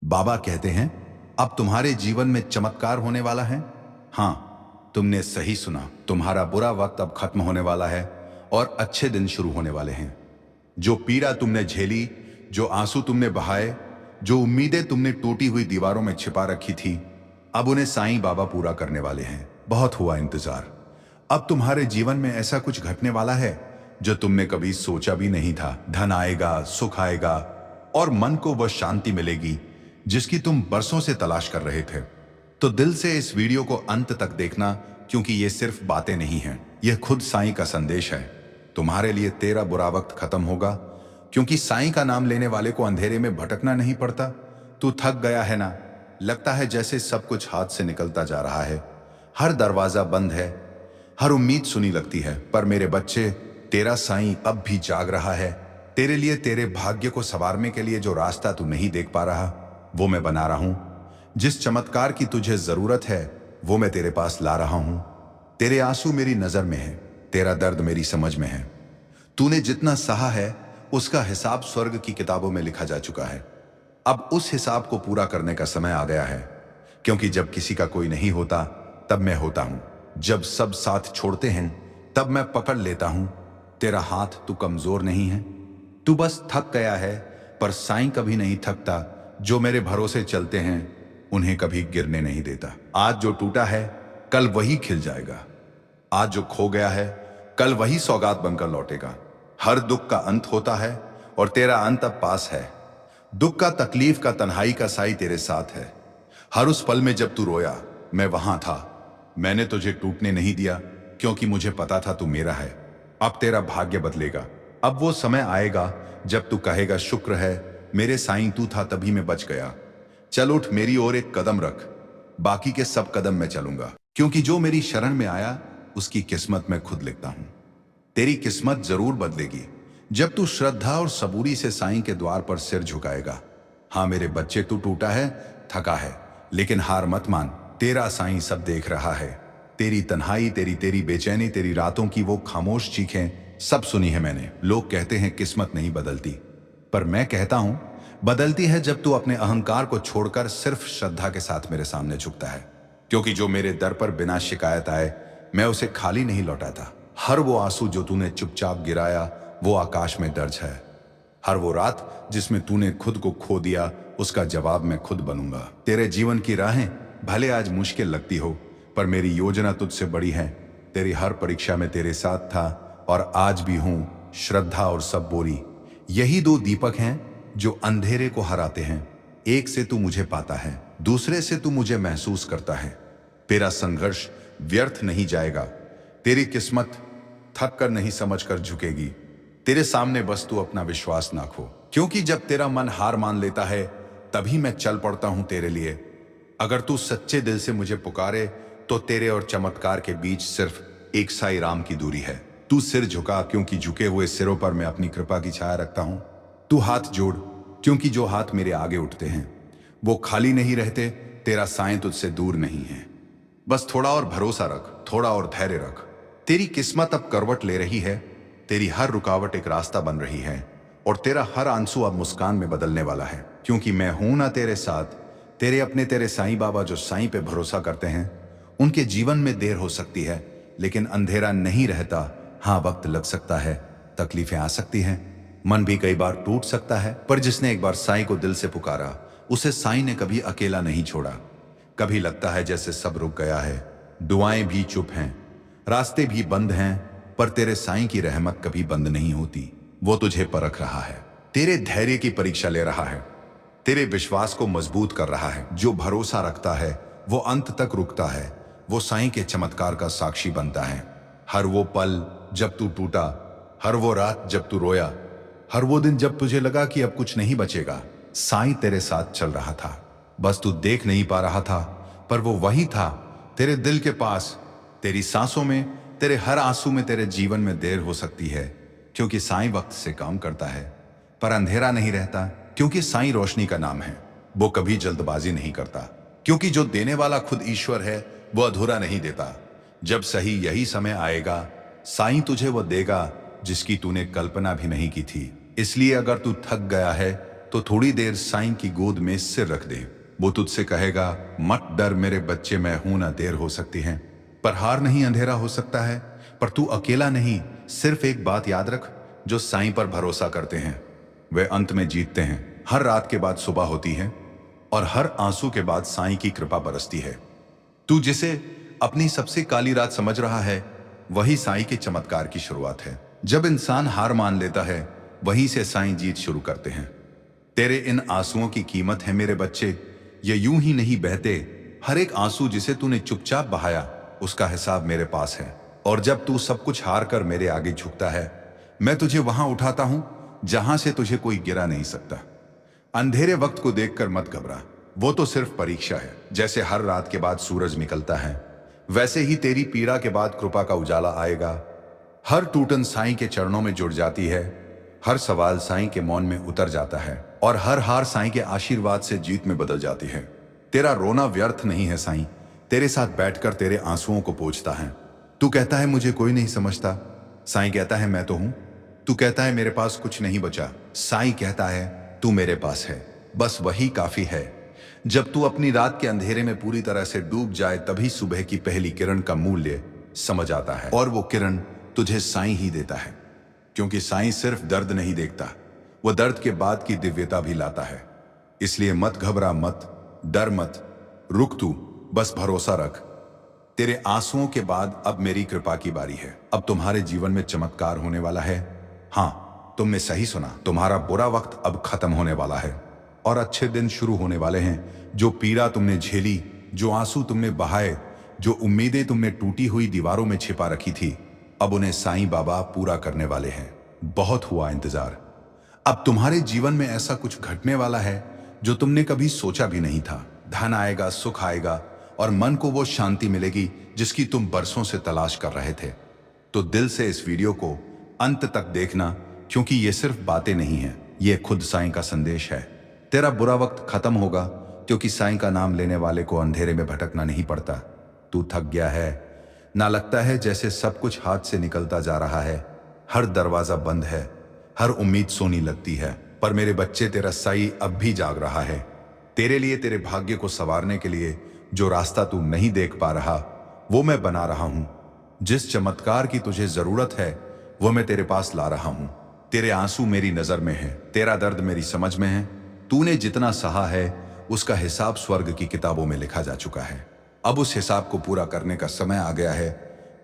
बाबा कहते हैं अब तुम्हारे जीवन में चमत्कार होने वाला है। हाँ, तुमने सही सुना। तुम्हारा बुरा वक्त अब खत्म होने वाला है और अच्छे दिन शुरू होने वाले हैं। जो पीड़ा तुमने झेली, जो आंसू तुमने बहाए, जो उम्मीदें तुमने टूटी हुई दीवारों में छिपा रखी थी, अब उन्हें साईं बाबा पूरा करने वाले हैं। बहुत हुआ इंतजार। अब तुम्हारे जीवन में ऐसा कुछ घटने वाला है जो तुमने कभी सोचा भी नहीं था। धन आएगा, सुख आएगा और मन को वह शांति मिलेगी जिसकी तुम बरसों से तलाश कर रहे थे। तो दिल से इस वीडियो को अंत तक देखना, क्योंकि ये सिर्फ बातें नहीं हैं, यह खुद साईं का संदेश है। तुम्हारे लिए तेरा बुरा वक्त खत्म होगा, क्योंकि साईं का नाम लेने वाले को अंधेरे में भटकना नहीं पड़ता। तू थक गया है ना? लगता है जैसे सब कुछ हाथ से निकलता जा रहा है, हर दरवाजा बंद है, हर उम्मीद सुनी लगती है। पर मेरे बच्चे, तेरा साईं अब भी जाग रहा है। तेरे लिए, तेरे भाग्य को संवारने के लिए जो रास्ता तू नहीं देख पा रहा, वो मैं बना रहा हूं। जिस चमत्कार की तुझे जरूरत है, वो मैं तेरे पास ला रहा हूं। तेरे आंसू मेरी नजर में है, तेरा दर्द मेरी समझ में है। तूने जितना सहा है, उसका हिसाब स्वर्ग की किताबों में लिखा जा चुका है। अब उस हिसाब को पूरा करने का समय आ गया है, क्योंकि जब किसी का कोई नहीं होता, तब मैं होता हूं। जब सब साथ छोड़ते हैं, तब मैं पकड़ लेता हूं तेरा हाथ। तू कमजोर नहीं है, तू बस थक गया है। पर साईं कभी नहीं थकता। जो मेरे भरोसे चलते हैं, उन्हें कभी गिरने नहीं देता। आज जो टूटा है, कल वही खिल जाएगा। आज जो खो गया है, कल वही सौगात बनकर लौटेगा। हर दुख का अंत होता है और तेरा अंत अब पास है। दुख का, तकलीफ का, तन्हाई का साईं तेरे साथ है। हर उस पल में जब तू रोया, मैं वहां था। मैंने तुझे टूटने नहीं दिया, क्योंकि मुझे पता था तू मेरा है। अब तेरा भाग्य बदलेगा। अब वो समय आएगा जब तू कहेगा, शुक्र है मेरे साईं, तू था तभी मैं बच गया। चल उठ, मेरी ओर एक कदम रख, बाकी के सब कदम मैं चलूंगा। क्योंकि जो मेरी शरण में आया, उसकी किस्मत मैं खुद लिखता हूं। तेरी किस्मत जरूर बदलेगी जब तू श्रद्धा और सबूरी से साईं के द्वार पर सिर झुकाएगा। हाँ मेरे बच्चे, तू टूटा है, थका है, लेकिन हार मत मान। तेरा साईं सब देख रहा है। तेरी तन्हाई, तेरी बेचैनी, तेरी रातों की वो खामोश चीखें, सब सुनी है मैंने। लोग कहते हैं किस्मत नहीं बदलती, पर मैं कहता हूं बदलती है जब तू अपने अहंकार को छोड़कर सिर्फ श्रद्धा के साथ मेरे सामने झुकता है। क्योंकि जो मेरे दर पर बिना शिकायत आए, मैं उसे खाली नहीं लौटाता। हर वो आंसू जो तूने चुपचाप गिराया, वो आकाश में दर्ज है। हर वो रात जिसमें तूने खुद को खो दिया, उसका जवाब मैं खुद बनूंगा। तेरे जीवन की राहें भले आज मुश्किल लगती हो, पर मेरी योजना तुझसे बड़ी है। तेरी हर परीक्षा में तेरे साथ था और आज भी हूं। श्रद्धा और सबूरी, यही दो दीपक हैं जो अंधेरे को हराते हैं। एक से तू मुझे पाता है, दूसरे से तू मुझे महसूस करता है। तेरा संघर्ष व्यर्थ नहीं जाएगा। तेरी किस्मत थक कर नहीं समझ कर झुकेगी। तेरे सामने बस तू अपना विश्वास ना खो, क्योंकि जब तेरा मन हार मान लेता है, तभी मैं चल पड़ता हूं तेरे लिए। अगर तू सच्चे दिल से मुझे पुकारे, तो तेरे और चमत्कार के बीच सिर्फ एक साईं राम की दूरी है। तू सिर झुका, क्योंकि झुके हुए सिरों पर मैं अपनी कृपा की छाया रखता हूं। तू हाथ जोड़, क्योंकि जो हाथ मेरे आगे उठते हैं, वो खाली नहीं रहते। तेरा साईं तुझसे दूर नहीं है। बस थोड़ा और भरोसा रख, थोड़ा और धैर्य रख। तेरी किस्मत अब करवट ले रही है। तेरी हर रुकावट एक रास्ता बन रही है और तेरा हर आंसू अब मुस्कान में बदलने वाला है। क्योंकि मैं हूं ना तेरे साथ। तेरे अपने, तेरे साईं बाबा जो साईं पे भरोसा करते हैं, उनके जीवन में देर हो सकती है, लेकिन अंधेरा नहीं रहता। हाँ, वक्त लग सकता है, तकलीफें आ सकती हैं, मन भी कई बार टूट सकता है, पर जिसने एक बार साईं को दिल से पुकारा, उसे साईं ने कभी अकेला नहीं छोड़ा। कभी लगता है जैसे सब रुक गया है, दुआएं भी चुप हैं, रास्ते भी बंद हैं, पर तेरे साईं की रहमत कभी बंद नहीं होती। वो तुझे परख रहा है, तेरे धैर्य की परीक्षा ले रहा है, तेरे विश्वास को मजबूत कर रहा है। जो भरोसा रखता है, वो अंत तक रुकता है। वो साईं के चमत्कार का साक्षी बनता है। हर वो पल जब तू टूटा, हर वो रात जब तू रोया, हर वो दिन जब तुझे लगा कि अब कुछ नहीं बचेगा, साईं तेरे साथ चल रहा था। बस तू देख नहीं पा रहा था, पर वो वही था, तेरे दिल के पास, तेरी सांसों में, तेरे हर आंसू में। तेरे जीवन में देर हो सकती है, क्योंकि साईं वक्त से काम करता है, पर अंधेरा नहीं रहता, क्योंकि साईं रोशनी का नाम है। वो कभी जल्दबाजी नहीं करता, क्योंकि जो देने वाला खुद ईश्वर है, वो अधूरा नहीं देता। जब सही यही समय आएगा, साईं तुझे वो देगा जिसकी तूने कल्पना भी नहीं की थी। इसलिए अगर तू थक गया है, तो थोड़ी देर साईं की गोद में सिर रख दे। वो तुझसे कहेगा, मत डर मेरे बच्चे, मैं हूं ना, देर हो सकती है पर हार नहीं, अंधेरा हो सकता है पर तू अकेला नहीं। सिर्फ एक बात याद रख, जो साईं पर भरोसा करते हैं वे अंत में जीतते हैं। हर रात के बाद सुबह होती है और हर आंसू के बाद साईं की कृपा बरसती है। तू जिसे अपनी सबसे काली रात समझ रहा है वही साईं के चमत्कार की शुरुआत है। जब इंसान हार मान लेता है वहीं से साईं जीत शुरू करते हैं। तेरे इन आंसुओं की कीमत है मेरे बच्चे, ये यूं ही नहीं बहते। हर एक आंसू जिसे तूने चुपचाप बहाया उसका हिसाब मेरे पास है। और जब तू सब कुछ हार कर मेरे आगे झुकता है मैं तुझे वहां उठाता हूं जहां से तुझे कोई गिरा नहीं सकता। अंधेरे वक्त को देखकर मत घबरा, वो तो सिर्फ परीक्षा है। जैसे हर रात के बाद सूरज निकलता है वैसे ही तेरी पीड़ा के बाद कृपा का उजाला आएगा। हर टूटन साईं के चरणों में जुड़ जाती है, हर सवाल साईं के मौन में उतर जाता है और हर हार साईं के आशीर्वाद से जीत में बदल जाती है। तेरा रोना व्यर्थ नहीं है, साईं तेरे साथ बैठकर तेरे आंसुओं को पोंछता है। तू कहता है मुझे कोई नहीं समझता, साईं कहता है मैं तो हूं। तू कहता है मेरे पास कुछ नहीं बचा, साईं कहता है तू मेरे पास है, बस वही काफी है। जब तू अपनी रात के अंधेरे में पूरी तरह से डूब जाए तभी सुबह की पहली किरण का मूल्य समझ आता है और वो किरण तुझे साईं ही देता है। क्योंकि साईं सिर्फ दर्द नहीं देखता, वो दर्द के बाद की दिव्यता भी लाता है। इसलिए मत घबरा, मत डर, मत रुक, तू बस भरोसा रख। तेरे आंसुओं के बाद अब मेरी कृपा की बारी है। अब तुम्हारे जीवन में चमत्कार होने वाला है। हाँ, तुमने सही सुना, तुम्हारा बुरा वक्त अब खत्म होने वाला है और अच्छे दिन शुरू होने वाले हैं। जो पीड़ा तुमने झेली, जो आंसू तुमने बहाए, जो उम्मीदें तुमने टूटी हुई दीवारों में छिपा रखी थी, अब उन्हें साईं बाबा पूरा करने वाले हैं। बहुत हुआ इंतजार, अब तुम्हारे जीवन में ऐसा कुछ घटने वाला है जो तुमने कभी सोचा भी नहीं था। धन आएगा, सुख आएगा और मन को वो शांति मिलेगी जिसकी तुम बरसों से तलाश कर रहे थे। तो दिल से इस वीडियो को अंत तक देखना, क्योंकि ये सिर्फ बातें नहीं है, ये खुद साईं का संदेश है। तेरा बुरा वक्त खत्म होगा क्योंकि साईं का नाम लेने वाले को अंधेरे में भटकना नहीं पड़ता। तू थक गया है ना, लगता है जैसे सब कुछ हाथ से निकलता जा रहा है, हर दरवाजा बंद है, हर उम्मीद सोनी लगती है, पर मेरे बच्चे तेरा साईं अब भी जाग रहा है। तेरे लिए, तेरे भाग्य को संवारने के लिए जो रास्ता तू नहीं देख पा रहा वो मैं बना रहा हूं। जिस चमत्कार की तुझे जरूरत है वो मैं तेरे पास ला रहा हूं। तेरे आंसू मेरी नजर में है, तेरा दर्द मेरी समझ में है। तूने जितना सहा है उसका हिसाब स्वर्ग की किताबों में लिखा जा चुका है। अब उस हिसाब को पूरा करने का समय आ गया है,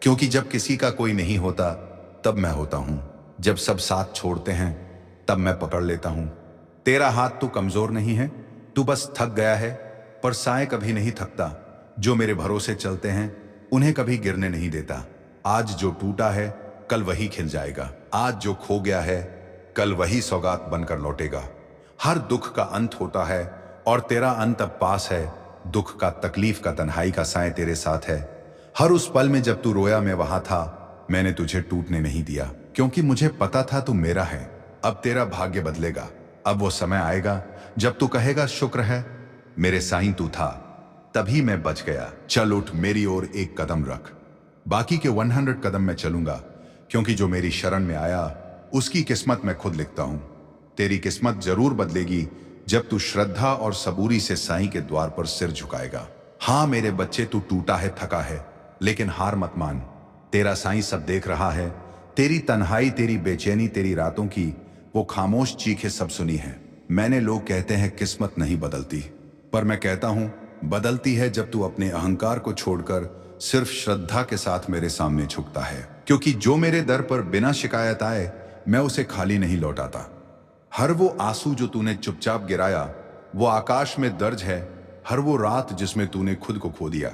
क्योंकि जब किसी का कोई नहीं होता तब मैं होता हूं। जब सब साथ छोड़ते हैं तब मैं पकड़ लेता हूं। तेरा हाथ तो कमजोर नहीं है, तू बस थक गया है, पर साईं कभी नहीं थकता। जो मेरे भरोसे चलते हैं उन्हें कभी गिरने नहीं देता। आज जो टूटा है कल वही खिल जाएगा, आज जो खो गया है कल वही सौगात बनकर लौटेगा। हर दुख का अंत होता है और तेरा अंत अब पास है। दुख का, तकलीफ का, तन्हाई का साईं तेरे साथ है। हर उस पल में जब तू रोया मैं वहां था, मैंने तुझे टूटने नहीं दिया, क्योंकि मुझे पता था तू मेरा है। अब तेरा भाग्य बदलेगा, अब वो समय आएगा जब तू कहेगा शुक्र है मेरे साईं तू था, तभी मैं बच गया। चल उठ, मेरी ओर एक कदम रख, बाकी के 100 कदम मैं चलूंगा, क्योंकि जो मेरी शरण में आया उसकी किस्मत मैं खुद लिखता हूं। तेरी किस्मत जरूर बदलेगी जब तू श्रद्धा और सबूरी से साईं के द्वार पर सिर झुकाएगा। हाँ मेरे बच्चे, तू टूटा है, थका है, लेकिन हार मत मान। तेरा साईं सब देख रहा है। तेरी तन्हाई, तेरी बेचैनी, तेरी रातों की वो खामोश चीखें सब सुनी है। मैंने, लोग कहते हैं किस्मत नहीं बदलती, पर मैं कहता हूं बदलती है जब तू अपने अहंकार को छोड़कर सिर्फ श्रद्धा के साथ मेरे सामने झुकता है। क्योंकि जो मेरे दर पर बिना शिकायत आए मैं उसे खाली नहीं लौटाता। हर वो आंसू जो तूने चुपचाप गिराया वो आकाश में दर्ज है। हर वो रात जिसमें तूने खुद को खो दिया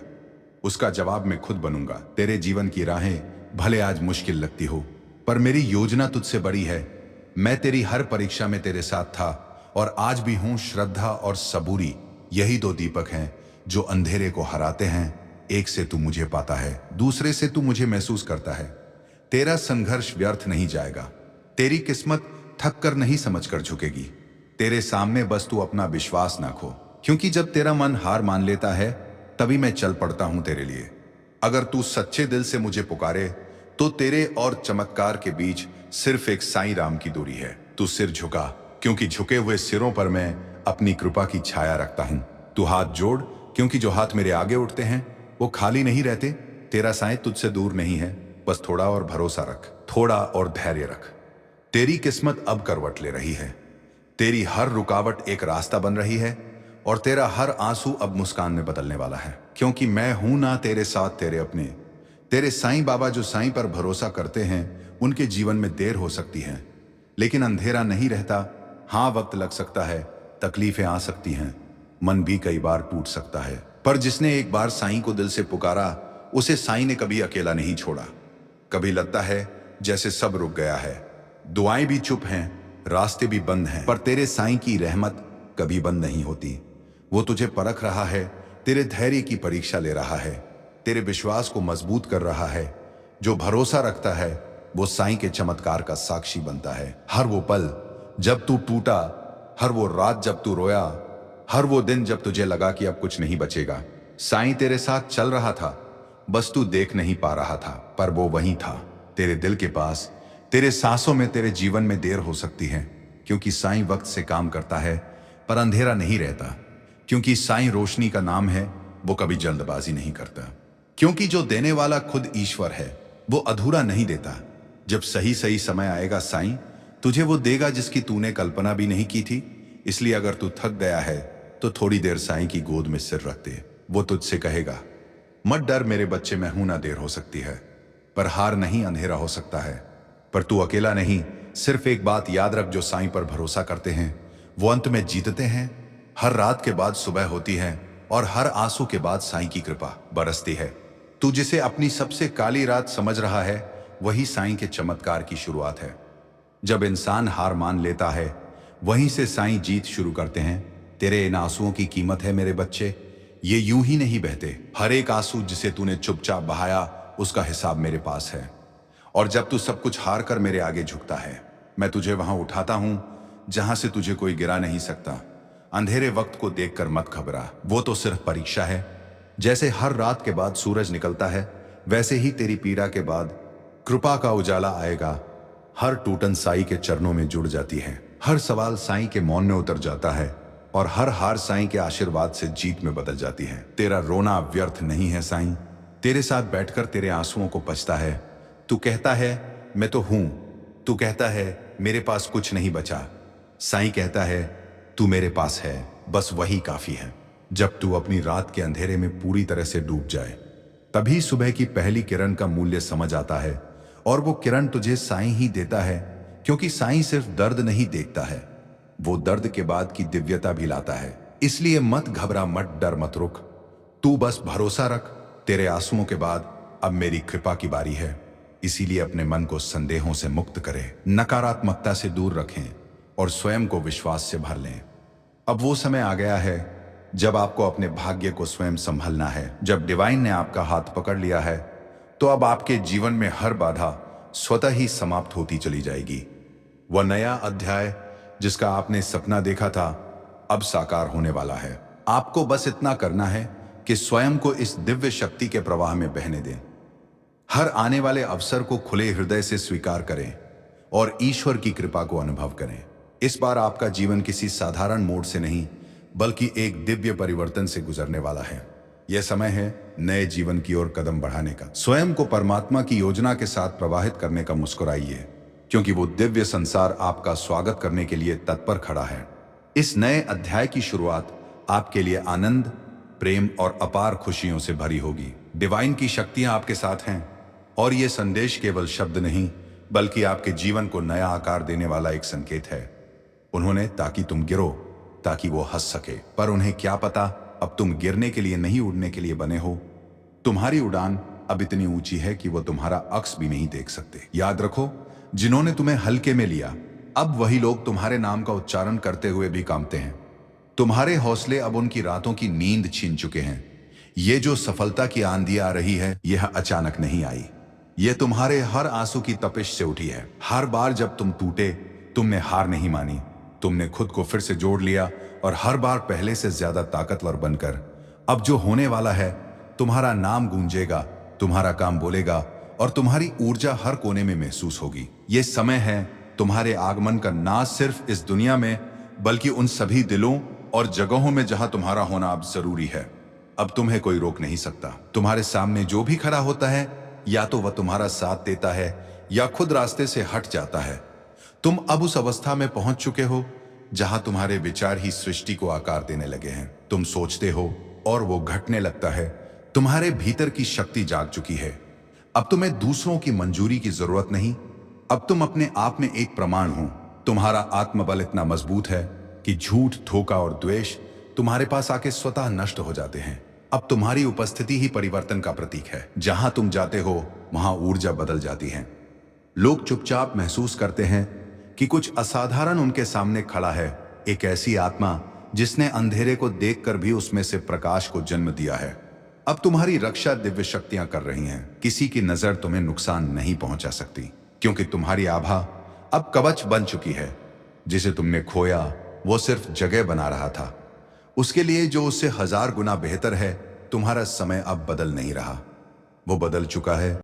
उसका जवाब मैं खुद बनूंगा। तेरे जीवन की राहें भले आज मुश्किल लगती हो, पर मेरी योजना तुझसे बड़ी है। मैं तेरी हर परीक्षा में तेरे साथ था और आज भी हूं। श्रद्धा और सबूरी, यही दो दीपक हैं जो अंधेरे को हराते हैं। एक से तू मुझे पाता है, दूसरे से तू मुझे महसूस करता है। तेरा संघर्ष व्यर्थ नहीं जाएगा, तेरी किस्मत थक कर नहीं समझ कर झुकेगी। तेरे सामने बस तू अपना विश्वास ना खो, क्योंकि जब तेरा मन हार मान लेता है तभी मैं चल पड़ता हूं तेरे लिए। अगर तू सच्चे दिल से मुझे पुकारे तो तेरे और चमत्कार के बीच सिर्फ एक साईं राम की दूरी है। तू सिर झुका, क्योंकि झुके हुए सिरों पर मैं अपनी कृपा की छाया रखता हूं। तू हाथ जोड़, क्योंकि जो हाथ मेरे आगे उठते हैं वो खाली नहीं रहते। तेरा साईं तुझसे दूर नहीं है, बस थोड़ा और भरोसा रख, थोड़ा और धैर्य रख। तेरी किस्मत अब करवट ले रही है। तेरी हर रुकावट एक रास्ता बन रही है और तेरा हर आंसू अब मुस्कान में बदलने वाला है। क्योंकि मैं हूं ना तेरे साथ, तेरे अपने, तेरे साईं बाबा। जो साईं पर भरोसा करते हैं उनके जीवन में देर हो सकती है, लेकिन अंधेरा नहीं रहता। हाँ, वक्त लग सकता है, तकलीफें आ सकती हैं, मन भी कई बार टूट सकता है, पर जिसने एक बार साईं को दिल से पुकारा उसे साईं ने कभी अकेला नहीं छोड़ा। कभी लगता है जैसे सब रुक गया है, दुआएं भी चुप हैं, रास्ते भी बंद हैं, पर तेरे साईं की रहमत कभी बंद नहीं होती। वो तुझे परख रहा है, तेरे धैर्य की परीक्षा ले रहा है, तेरे विश्वास को मजबूत कर रहा है। जो भरोसा रखता है वो साईं के चमत्कार का साक्षी बनता है। हर वो पल जब तू टूटा, हर वो रात जब तू रोया, हर वो दिन जब तुझे लगा कि अब कुछ नहीं बचेगा, साईं तेरे साथ चल रहा था। बस तू देख नहीं पा रहा था, पर वो वहीं था, तेरे दिल के पास, तेरे सांसों में। तेरे जीवन में देर हो सकती है, क्योंकि साईं वक्त से काम करता है, पर अंधेरा नहीं रहता। क्योंकि साईं रोशनी का नाम है, वो कभी जल्दबाजी नहीं करता। क्योंकि जो देने वाला खुद ईश्वर है, वो अधूरा नहीं देता। जब सही सही समय आएगा साईं तुझे वो देगा जिसकी तूने कल्पना भी नहीं की थी। इसलिए अगर तू थक गया है तो थोड़ी देर साईं की गोद में सिर रख दे। वो तुझसे कहेगा, मत डर मेरे बच्चे, मैं हूं ना। देर हो सकती है पर हार नहीं, अंधेरा हो सकता है, पर तू अकेला नहीं। सिर्फ एक बात याद रख, जो साईं पर भरोसा करते हैं वो अंत में जीतते हैं। हर रात के बाद सुबह होती है और हर आंसू के बाद साईं की कृपा बरसती है। तू जिसे अपनी सबसे काली रात समझ रहा है वही साईं के चमत्कार की शुरुआत है। जब इंसान हार मान लेता है वहीं से साईं जीत शुरू करते हैं। तेरे इन आंसुओं की कीमत है मेरे बच्चे, ये यूं ही नहीं बहते। हर एक आंसू जिसे तूने चुपचाप बहाया उसका हिसाब मेरे पास है। और जब तू सब कुछ हार कर मेरे आगे झुकता है, मैं तुझे वहां उठाता हूं जहां से तुझे कोई गिरा नहीं सकता। अंधेरे वक्त को देखकर मत घबरा, वो तो सिर्फ परीक्षा है। जैसे हर रात के बाद सूरज निकलता है, वैसे ही तेरी पीड़ा के बाद कृपा का उजाला आएगा। हर टूटन साईं के चरणों में जुड़ जाती है, हर सवाल साईं के मौन में उतर जाता है और हर हार साईं के आशीर्वाद से जीत में बदल जाती है। तेरा रोना व्यर्थ नहीं है, साईं तेरे साथ बैठकर तेरे आंसुओं को पचता है। तू कहता है मैं तो हूं, तू कहता है मेरे पास कुछ नहीं बचा। साईं कहता है तू मेरे पास है, बस वही काफी है। जब तू अपनी रात के अंधेरे में पूरी तरह से डूब जाए, तभी सुबह की पहली किरण का मूल्य समझ आता है। और वो किरण तुझे साईं ही देता है, क्योंकि साईं सिर्फ दर्द नहीं देखता है, वो दर्द के बाद की दिव्यता भी लाता है। इसलिए मत घबरा, मत डर, मत रुक, तू बस भरोसा रख। तेरे आंसुओं के बाद अब मेरी कृपा की बारी है। इसीलिए अपने मन को संदेहों से मुक्त करें, नकारात्मकता से दूर रखें और स्वयं को विश्वास से भर लें। अब वो समय आ गया है जब आपको अपने भाग्य को स्वयं संभलना है। जब डिवाइन ने आपका हाथ पकड़ लिया है तो अब आपके जीवन में हर बाधा स्वतः ही समाप्त होती चली जाएगी। वह नया अध्याय जिसका आपने सपना देखा था अब साकार होने वाला है। आपको बस इतना करना है कि स्वयं को इस दिव्य शक्ति के प्रवाह में बहने दें। हर आने वाले अवसर को खुले हृदय से स्वीकार करें और ईश्वर की कृपा को अनुभव करें। इस बार आपका जीवन किसी साधारण मोड़ से नहीं बल्कि एक दिव्य परिवर्तन से गुजरने वाला है। यह समय है नए जीवन की ओर कदम बढ़ाने का। स्वयं को परमात्मा की योजना के साथ प्रवाहित करने का। मुस्कुराइए, क्योंकि वो दिव्य संसार आपका स्वागत करने के लिए तत्पर खड़ा है। इस नए अध्याय की शुरुआत आपके लिए आनंद, प्रेम और अपार खुशियों से भरी होगी। डिवाइन की शक्तियां आपके साथ हैं और ये संदेश केवल शब्द नहीं बल्कि आपके जीवन को नया आकार देने वाला एक संकेत है। उन्होंने ताकि तुम गिरो ताकि वो हंस सके, पर उन्हें क्या पता अब तुम गिरने के लिए नहीं, उड़ने के लिए बने हो। तुम्हारी उड़ान अब इतनी ऊंची है कि वो तुम्हारा अक्स भी नहीं देख सकते। याद रखो, जिन्होंने तुम्हें हल्के में लिया अब वही लोग तुम्हारे नाम का उच्चारण करते हुए भी कांपते हैं। तुम्हारे हौसले अब उनकी रातों की नींद छीन चुके हैं। ये जो सफलता की आंधी आ रही है यह अचानक नहीं आई, ये तुम्हारे हर आंसू की तपिश से उठी है। हर बार जब तुम टूटे तुमने हार नहीं मानी, तुमने खुद को फिर से जोड़ लिया और हर बार पहले से ज्यादा ताकतवर बनकर। अब जो होने वाला है, तुम्हारा नाम गूंजेगा, तुम्हारा काम बोलेगा और तुम्हारी ऊर्जा हर कोने में महसूस होगी। ये समय है तुम्हारे आगमन का ना सिर्फ इस दुनिया में बल्कि उन सभी दिलों और जगहों में जहां तुम्हारा होना अब जरूरी है। अब तुम्हें कोई रोक नहीं सकता। तुम्हारे सामने जो भी खड़ा होता है या तो वह तुम्हारा साथ देता है या खुद रास्ते से हट जाता है। तुम अब उस अवस्था में पहुंच चुके हो जहां तुम्हारे विचार ही सृष्टि को आकार देने लगे हैं। तुम सोचते हो और वो घटने लगता है। तुम्हारे भीतर की शक्ति जाग चुकी है। अब तुम्हें दूसरों की मंजूरी की जरूरत नहीं। अब तुम अपने आप में एक प्रमाण हो। तुम्हारा आत्मबल इतना मजबूत है कि झूठ, धोखा और द्वेष तुम्हारे पास आके स्वतः नष्ट हो जाते हैं। अब तुम्हारी उपस्थिति ही परिवर्तन का प्रतीक है। जहां तुम जाते हो वहां ऊर्जा बदल जाती है। लोग चुपचाप महसूस करते हैं कि कुछ असाधारण उनके सामने खड़ा है। एक ऐसी आत्मा जिसने अंधेरे को देखकर भी उसमें से प्रकाश को जन्म दिया है। अब तुम्हारी रक्षा दिव्य शक्तियां कर रही हैं। किसी की नजर तुम्हें नुकसान नहीं पहुंचा सकती, क्योंकि तुम्हारी आभा अब कवच बन चुकी है। जिसे तुमने खोया वो सिर्फ जगह बना रहा था उसके लिए जो उससे 1000 गुना बेहतर है। तुम्हारा समय अब बदल नहीं रहा, वो बदल चुका है।